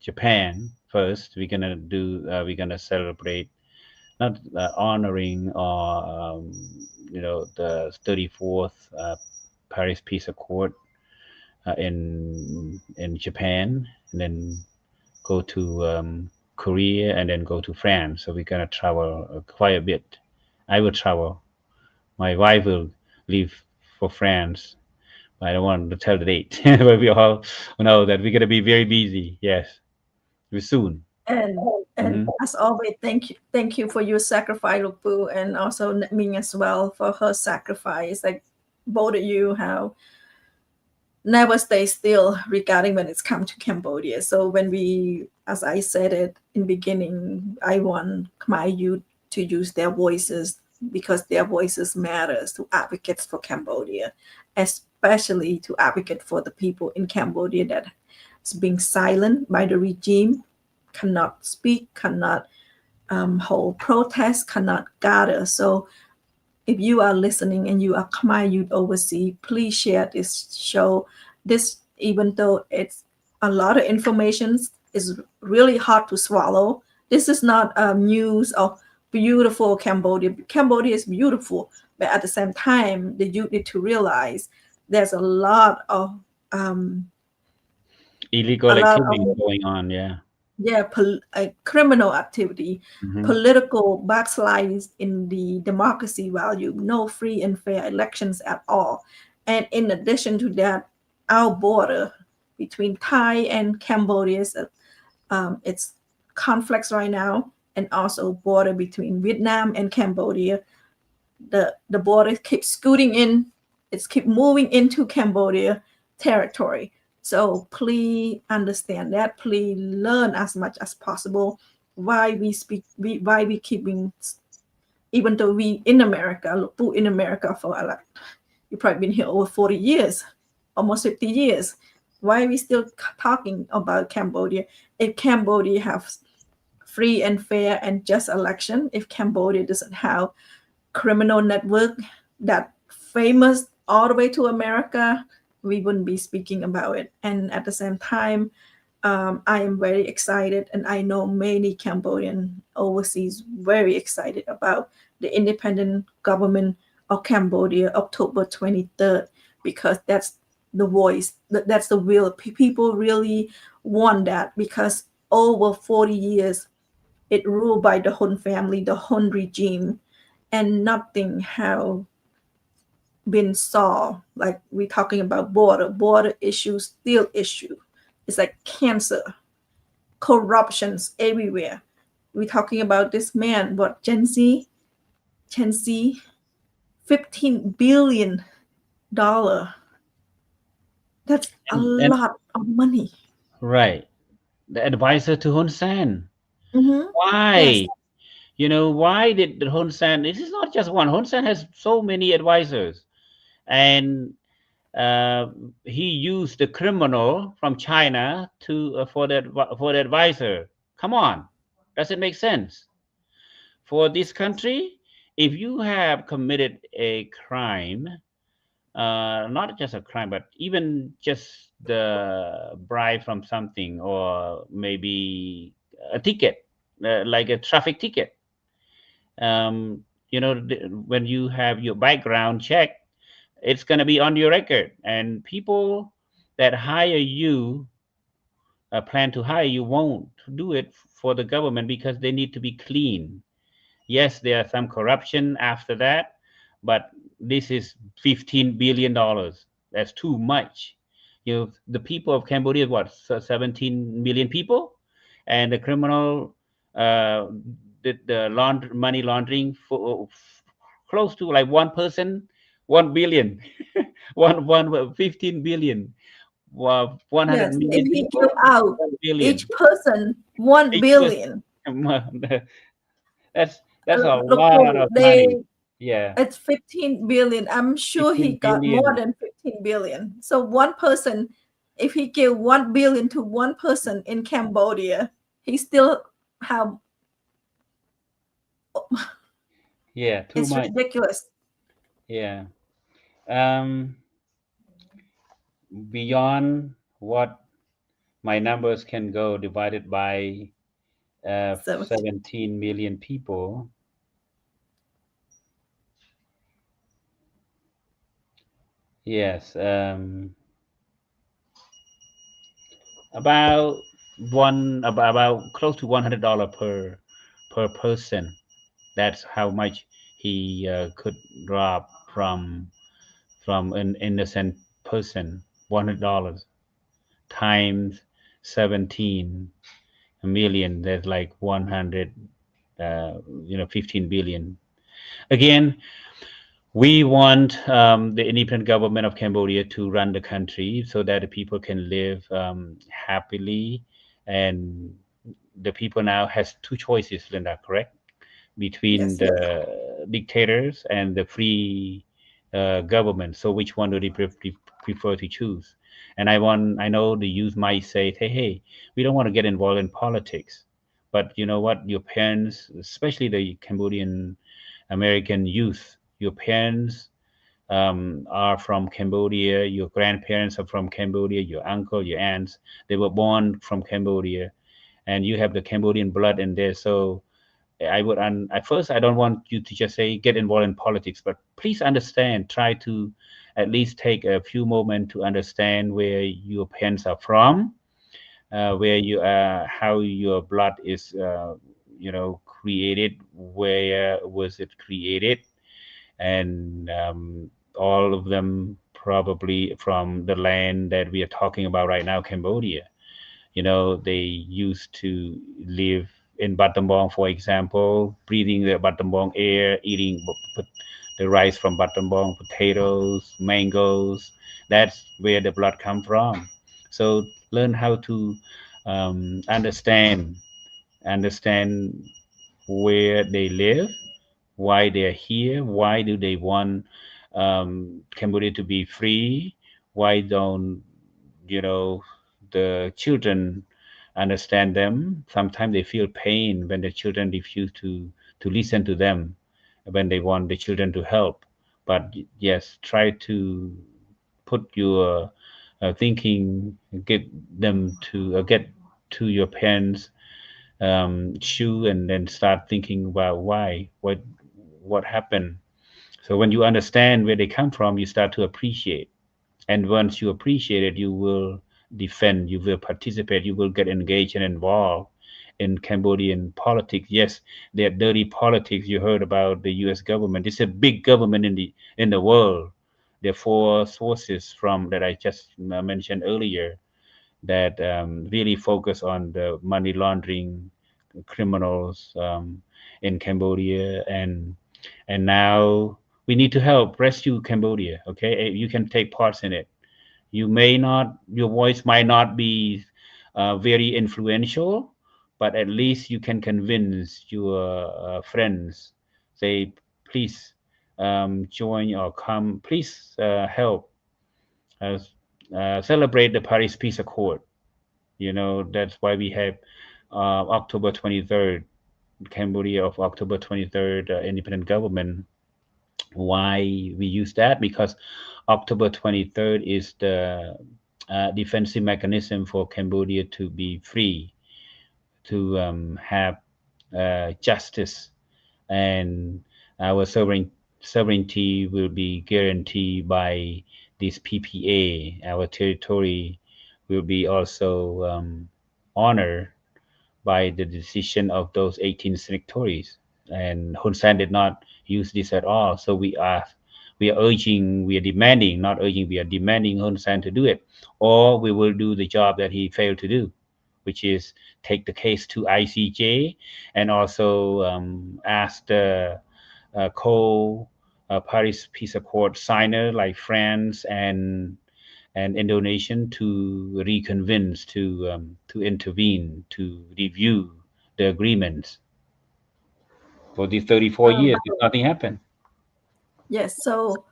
B: Japan first. We're gonna celebrate, not honoring or the 34th Paris Peace Accord in Japan, and then go to Korea, and then go to France. So we're gonna travel quite a bit. I will travel. My wife will leave for France. I don't want to tell the date, but we all know that we're gonna be very busy. Yes, very soon.
A: And
B: Hmm.
A: as always, thank you for your sacrifice, Lukpu, and also Ming as well for her sacrifice. Like both of you have never stay still regarding when it's come to Cambodia. So when we, as I said it in beginning, I want Khmer youth to use their voices because their voices matters to advocates for Cambodia, especially to advocate for the people in Cambodia that is being silent by the regime, cannot speak, cannot hold protests, cannot gather. So if you are listening and you are Khmer Youth Overseas, please share this show. This, even though it's a lot of information, is really hard to swallow. This is not news of beautiful Cambodia. Cambodia is beautiful, but at the same time, the youth need to realize there's um, a
B: Illegal
A: lot
B: activity
A: of
B: going on. Yeah.
A: yeah, criminal activity,
B: Hmm.
A: political backslides in the democracy value, no free and fair elections at all. And in addition to that, our border between Thai and Cambodia is it's conflicts right now, and also border between Vietnam and Cambodia. The border keeps scooting in, it's keep moving into Cambodia territory. So please understand that. Please learn as much as possible why we speak, why we keeping, even though we in America, in America for like, you probably been here over 40 years, almost 50 years. Why are we still talking about Cambodia? If Cambodia has free and fair and just election, if Cambodia doesn't have criminal network that famous all the way to America, we wouldn't be speaking about it. And at the same time, I am very excited, and I know many Cambodian overseas very excited about the independent government of Cambodia, October 23rd, because that's the voice, that's the will. People really want that, because over 40 years it ruled by the Hun family, the Hun regime, and nothing have been solved. Like we're talking about border issues, still issue. It's like cancer, corruptions everywhere. We're talking about this man, what, Gen Z, $15 billion. That's a
B: And
A: lot of money.
B: right, the advisor to Hun Sen.
A: Mm-hmm. Yes,
B: Why? Why did the Hun Sen? This is not just one. Hun Sen has so many advisors, and uh, he used the criminal from China to for the advisor. Come on, does it make sense for this country? If you have committed a crime, not just a crime, but even just the bribe from something, or maybe a ticket, like a traffic ticket. Um, when you have your background check, it's going to be on your record, and people that hire you, plan to hire you, won't do it for the government because they need to be clean. Yes, there are some corruption after that, but this is $15 billion. That's too much. The people of Cambodia, what, 17 million people, and the criminal, uh, the money laundering for close to like 1%, 1 billion, one 15 billion, 100
A: yes. If
B: million
A: he
B: people,
A: give out
B: 1 billion.
A: each person 1
B: Each
A: billion,
B: person. That's a
A: look,
B: lot of money.
A: they
B: Yeah,
A: it's 15 billion. I'm sure he
B: 15
A: got more
B: billion.
A: than 15 billion. So one person, if he give 1 billion to one person in Cambodia, he still have,
B: Yeah, too
A: it's
B: much.
A: ridiculous.
B: Yeah. Um, Beyond what my numbers can go, divided by
A: So
B: 17 million people. Yes. About about close to $100 per person. That's how much he could rob from an innocent person. $100 times 17 million. That's like 100. 15 billion. Again, we want the independent government of Cambodia to run the country so that the people can live happily, and the people now has two choices, Linda, correct? Between
A: yes, yes.
B: dictators and the free government. So which one do they prefer to choose? And I know the youth might say, hey, we don't want to get involved in politics. But you know what? Your parents, especially the Cambodian American youth, your parents are from Cambodia, your grandparents are from Cambodia, your uncle, your aunts, they were born from Cambodia, and you have the Cambodian blood in there. So at first, I don't want you to just say get involved in politics, but please understand, try to at least take a few moments to understand where your parents are from, where you are, how your blood is, created, where was it created, and all of them probably from the land that we are talking about right now, Cambodia. They used to live in Battambang, for example, breathing the Battambang air, eating the rice from Battambang, potatoes, mangoes. That's where the blood come from. So learn how to understand where they live, why they're here, why do they want Cambodia to be free, why don't you know the children understand them. Sometimes they feel pain when the children refuse to listen to them when they want the children to help. But yes, try to put your thinking, get them to get to your parents shoe, and then start thinking about why, what happened. So when you understand where they come from, you start to appreciate. And once you appreciate it, you will defend, you will participate, you will get engaged and involved in Cambodian politics. Yes, there are dirty politics. You heard about the U.S. government. It's a big government in the world. There are four sources from that I just mentioned earlier that really focus on the money laundering criminals in Cambodia, and now we need to help rescue Cambodia. Okay, you can take parts in it. You may not, your voice might not be very influential, but at least you can convince your friends. Say, please join or come. Please help us celebrate the Paris Peace Accord. That's why we have October 23rd, Cambodia of October 23rd, independent government. Why we use that? Because October 23rd is the defensive mechanism for Cambodia to be free, to have justice, and our sovereignty will be guaranteed by this PPA. Our territory will be also honored by the decision of those 18 signatories. And Hun Sen did not use this at all. So we are demanding, not urging, we are demanding Hun Sen to do it. Or we will do the job that he failed to do, which is take the case to ICJ and also ask the co Paris Peace Accord signer like France and Indonesia to reconvince, to intervene, to review the agreements. For these 34
A: So
B: years, nothing happened.
A: yes, so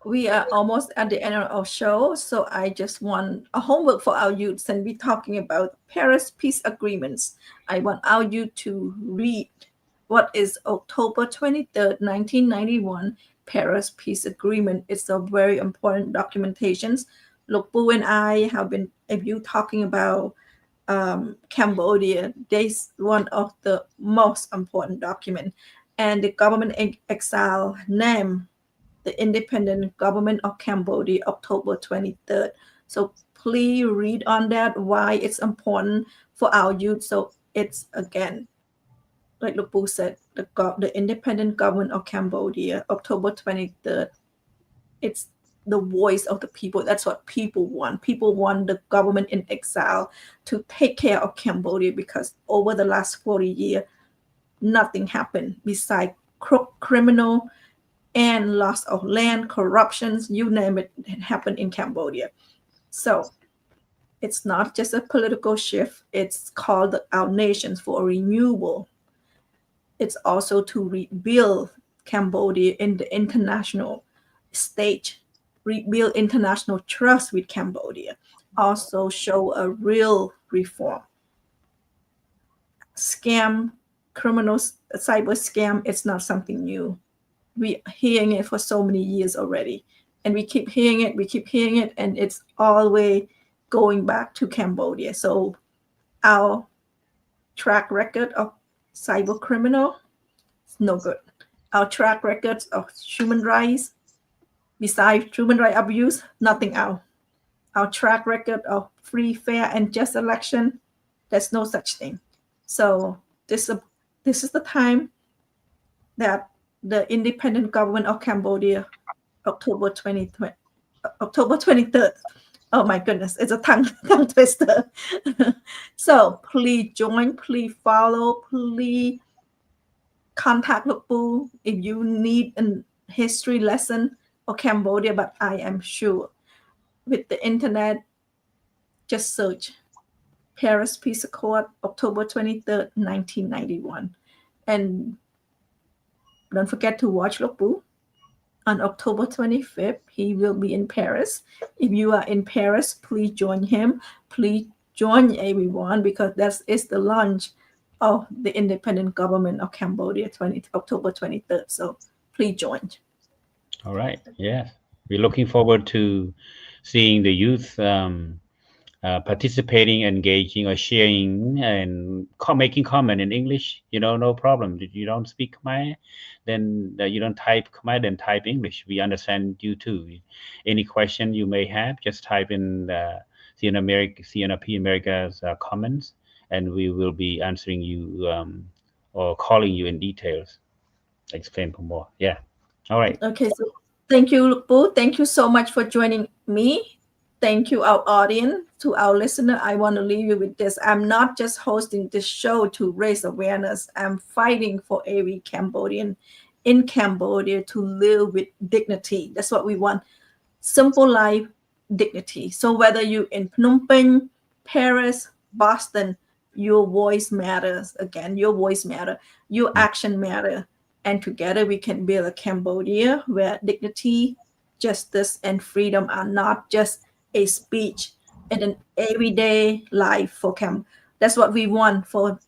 A: we are almost at the end of our show. So I just want a homework for our youth, and we're talking about Paris peace agreements. I want our youth to read what is October 23rd, 1991 Paris Peace Agreement. It's a very important documentation. Look, Boo and I have been, if you talking about Cambodia, this one of the most important document. And the government in exile named the independent government of Cambodia, October 23rd. So please read on that, why it's important for our youth. So it's again, like Lupu said, the independent government of Cambodia, October 23rd. It's the voice of the people. That's what people want. People want the government in exile to take care of Cambodia, because over the last 40 years, nothing happened besides criminal and loss of land, corruptions, you name it, happened in Cambodia. So it's not just a political shift, it's called our nations for a renewal. It's also to rebuild Cambodia in the international stage, rebuild international trust with Cambodia, also show a real reform. Scam, criminals, cyber scam, it's not something new. We hearing it for so many years already, and we keep hearing it, and it's always going back to Cambodia. So our track record of cyber criminal is no good. Our track records of human rights, besides human right abuse, nothing else. Our track record of free, fair, and just election, there's no such thing. So this is the time that the independent government of Cambodia, October 23rd. Oh my goodness, it's a tongue twister. So please join, please follow, please contact Luk Pu if you need a history lesson of Cambodia, but I am sure with the internet, just search Paris Peace Accord, October 23rd, 1991. And don't forget to watch Luk Pu. On October 25th, he will be in Paris. If you are in Paris, please join him. Please join everyone, because that is the launch of the independent government of Cambodia, October 23rd. So please join.
B: All right. Yes. We're looking forward to seeing the youth participating, engaging, or sharing, and making comment in English. No problem. If you don't speak Khmer, then you don't type Khmer, then type English. We understand you too. Any question you may have, just type in CNRP-America's comments, and we will be answering you or calling you in details. Explain more. Yeah. All right.
A: Okay. So thank you, Luk Pu. Thank you so much for joining me. Thank you, our audience. To our listener, I want to leave you with this. I'm not just hosting this show to raise awareness. I'm fighting for every Cambodian in Cambodia to live with dignity. That's what we want. Simple life, dignity. So whether you're in Phnom Penh, Paris, Boston, your voice matters. Again, your voice matters. Your action matters. And together we can build a Cambodia where dignity, justice, and freedom are not just a speech and an everyday life for That's what we want for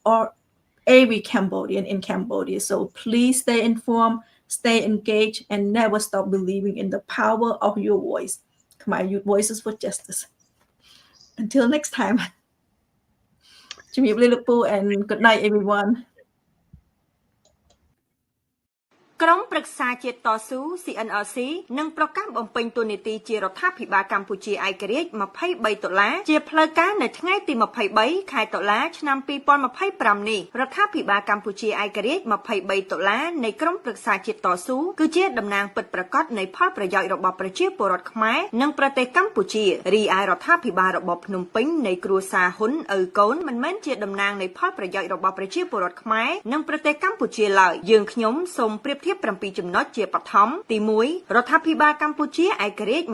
A: every Cambodian in Cambodia. So please stay informed, stay engaged, and never stop believing in the power of your voice. Khmer Youth Voices for Justice. Until next time. Luk Pu, and good night, everyone.
C: ក្រុមប្រឹក្សាជាតិតស៊ូ CNRC នឹងប្រកាសបំពេញតួនាទីជារដ្ឋាភិបាលកម្ពុជាឯករាជ្យ$23ជាផ្លូវការនៅថ្ងៃទី23ខែតុលាឆ្នាំ2025នេះរដ្ឋាភិបាលកម្ពុជាឯករាជ្យ$23នៃក្រុមប្រឹក្សាជាតិតស៊ូគឺជាតំណាងពិតប្រាកដនៃផលប្រយោជន៍របស់ប្រជាពលរដ្ឋខ្មែរនិងប្រទេសកម្ពុជារីឯរដ្ឋាភិបាលរបបភ្នំពេញនៃគ្រួសារហ៊ុនឪកូនមិនមែនជាតំណាងនៃផលប្រយោជន៍របស់ប្រជាពលរដ្ឋខ្មែរនិងប្រទេសកម្ពុជាឡើយយើងខ្ញុំសូមប្រៀបធៀប7ចំណុចជាបឋមទី1រដ្ឋាភិបាលកម្ពុជាឯករាជ្យ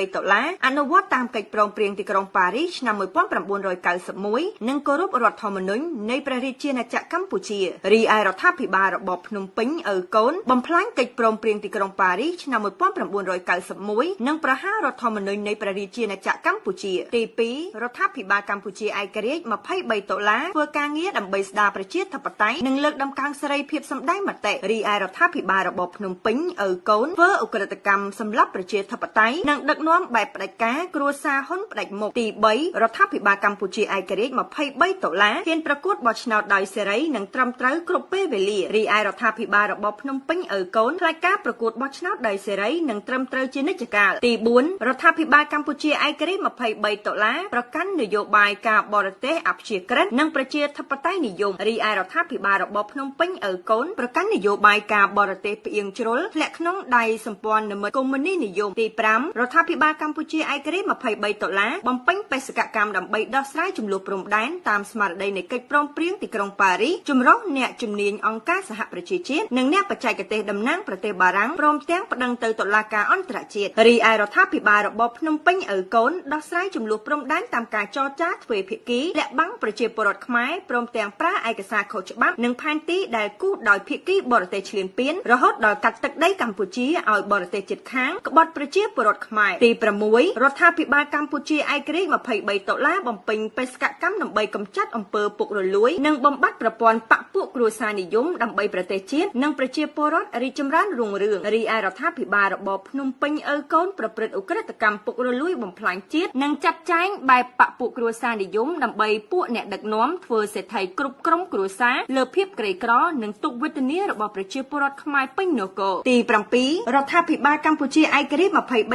C: $23អនុវត្តតាមកិច្ចព្រមព្រៀងទីក្រុងប៉ារីសឆ្នាំ1991និងគោរពរដ្ឋធម្មនុញ្ញនៃព្រះរាជាណាចក្រកម្ពុជារីឯរដ្ឋាភិបាលរបបភ្នំពេញឪកូនបំផ្លាញកិច្ចព្រមព្រៀងទីក្រុងប៉ារីសឆ្នាំ1991និងប្រហាររដ្ឋធម្មនុញ្ញនៃព្រះរាជាណាចក្រកម្ពុជាទី2រដ្ឋាភិបាលកម្ពុជាឯករាជ្យ$23ធ្វើការងារដើម្បីស្ដារប្រជាធិបតេយ្យនិងលើកដំកើងសេរីភាពសម្ដែងមតិរីឯរដ្ឋាភិបាលរបបភ្នំពេញឪកូនធ្វើឧក្រិដ្ឋកម្មសម្លាប់ប្រជាធិបតេយ្យនិងដឹកនាំបែបផ្ដាច់ការគ្រួសារហ៊ុនផ្ដាច់មុខទី3រដ្ឋាភិបាលកម្ពុជាឯករាជ្យ$23ហ៊ានប្រកួតបោះឆ្នោតដោយសេរីនិងត្រឹមត្រូវគ្រប់ពេលវេលារីឯរដ្ឋាភិបាលរបបភ្នំពេញឪកូនខ្លាចការប្រកួតបោះឆ្នោតដោយសេរីនិងត្រឹមត្រូវជានិច្ចកាលទី4រដ្ឋាភិបាលកម្ពុជាឯករាជ្យ$23ប្រកាន់នយោបាយការបរទេសអព្យាក្រឹតនិងប្រជាធិបតេយ្យនិយមរីឯរដ្ឋាភិបាលរបបភ្នំពេញឪកូនប្រកាន់នយោបាយការបរទេសផ្អៀងជ្រុលធ្លាក់ក្នុងដៃសម្ព័ន្ធមិត្តកុម្មុយនីសនិយមទី5រដ្ឋាភិបាលកម្ពុជាឯករាជ្យ$23បំពេញបេសកកម្មដើម្បីដោះស្រាយជម្លោះព្រំដែនតាមស្មារតីនៃកិច្ចព្រមព្រៀងទីក្រុងប៉ារីសចម្រុះអ្នកជំនាញអង្គការសហប្រជាជាតិនិងអ្នកបច្ចេកទេសតំណាងប្រទេសបារាំងព្រមទាំងប្តឹងទៅតុលាការអន្តរជាតិរីឯរដ្ឋាភិបាលរបបភ្នំពេញឪកូនដោះស្រាយជម្លោះព្រំដែនតាមការចរចាទ្វេភាគីលាក់បាំងប្រជាពលរដ្ឋខ្មែរព្រមទាំងប្រើឯកសារខុសច្បាប់និងផែនទីដែលគូសដោយភាគីបរទេសឈ្លានពាន រហូតដល់កាត់ទឹកដីកម្ពុជាឲ្យបរទេសជិតខាងក្បត់ប្រជាពលរដ្ឋខ្មែរទី6រដ្ឋាភិបាលកម្ពុជាឯករាជ្យ$23បំពេញបេសកកម្មដើម្បីកម្ចាត់អំពើពុករលួយនិងបំបត្តិប្រព័ន្ធបកពួកគ្រួសារនិយមដើម្បីប្រទេសជាតិនិងប្រជាពលរដ្ឋរីកចម្រើនរុងរឿងរីឯរដ្ឋាភិបាលរបបភ្នំពេញឪកូនប្រព្រឹត្តឧក្រិដ្ឋកម្មពុករលួយបំផ្លាញជាតិនិងចាត់ចែងបែបបកពួកគ្រួសារនិយមដើម្បីពួកអ្នកដឹកនាំធ្វើសេដ្ឋីគ្រប់ក្រុមគ្រួសារលើភាពក្រីក្រនិងទុក្ខវេទនារបស់ប្រជាពលរដ្ឋខ្មែរពេញនគរទី7រដ្ឋាភិបាលកម្ពុជាឯករាជ្យ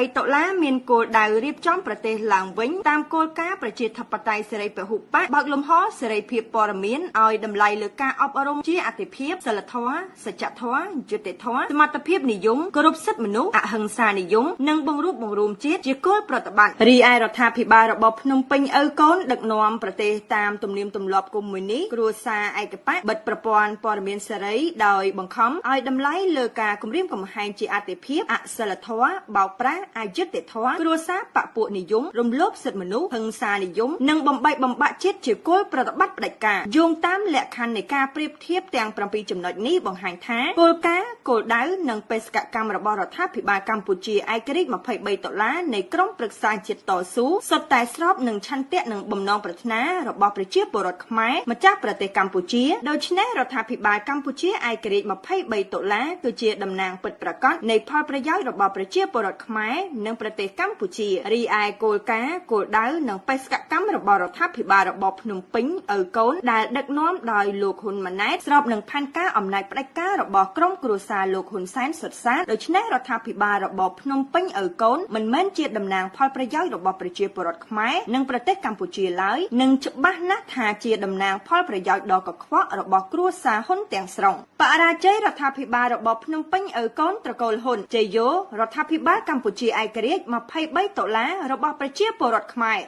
C: $23មានគោលដៅរៀបចំប្រទេសឡើងវិញតាមគោលការណ៍ប្រជាធិបតេយ្យសេរីពហុបកបើកលំហសេរីភាពព័ត៌មានឲ្យតម្លៃលើការអប់រំជាអាទិភាពសិលធម៌សច្ចធម៌យុត្តិធម៌សមត្ថភាពនិយមគោរពសិទ្ធិមនុស្សអហិង្សានិយមនិងបង្រួបបង្រួមជាតិជាគោលប្រតិបត្តិរីឯរដ្ឋាភិបាលរបបភ្នំពេញឪកូនដឹកនាំប្រទេសតាមទំនៀមទម្លាប់កុម្មុយនីសគ្រួសារឯកបៈបិទប្រព័ន្ធព័ត៌មានសេរីដោយបង្ខំឲ្យតម្លៃលើការគំរាមកំហែងជាអាទិភាពអសិលធម៌បោកប្រាស់អយុត្តិធម៌គ្រួសារបកពួកនិយមរំលោភសិទ្ធិមនុស្សហិង្សានិយមនិងបំបែកបំបាក់ជាតិជាគោលប្រតិបត្តិផ្ដាច់ការយោងតាមលក្ខខណ្ឌនៃការប្រៀបធៀបទាំង7ចំណុចនេះបង្ហាញថាគោលការណ៍គោលដៅនិងបេសកកម្មរបស់រដ្ឋាភិបាលកម្ពុជាឯករាជ្យ$23នៃក្រុមប្រឹក្សាជាតិតស៊ូសុទ្ធតែស្របនឹងឆន្ទៈនិងបំណងប្រាថ្នារបស់ប្រជាពលរដ្ឋខ្មែរម្ចាស់ប្រទេសកម្ពុជាដូច្នេះរដ្ឋាភិបាលកម្ពុជាឯករាជ្យ$23គឺជាតំណាងពិតប្រាកដនៃផលប្រយោជន៍របស់ប្រជាពលរដ្ឋខ្មែរនិងប្រទេសកម្ពុជារីឯគោលការណ៍គោលដៅនិងបេសកកម្មរបស់រដ្ឋាភិបាលរបបភ្នំពេញឪកូនដែលដឹកនាំដោយលោកហ៊ុនម៉ាណែតស្របនឹងផែនការអំណាចផ្ដាច់ការរបស់ក្រុមគ្រួសារលោកហ៊ុនសែនសុទ្ធសាធដូច្នេះរដ្ឋាភិបាលរបបភ្នំពេញឪកូនមិនមែនជាតំណាងផលប្រយោជន៍របស់ប្រជាពលរដ្ឋខ្មែរនិងប្រទេសកម្ពុជាឡើយនិងច្បាស់ណាស់ថាជាតំណាងផលប្រយោជន៍ដ៏កខ្វក់របស់គ្រួសារហ៊ុនទាំងស្រុងបរាជ័យរដ្ឋាភិបាលរបបភ្នំពេញឪកូនត្រកូលហ៊ុនជ័យយោរដ្ឋាភិបាលកម្ពុជាឯករាជ្យ$23របស់ប្រជាពលរដ្ឋខ្មែរ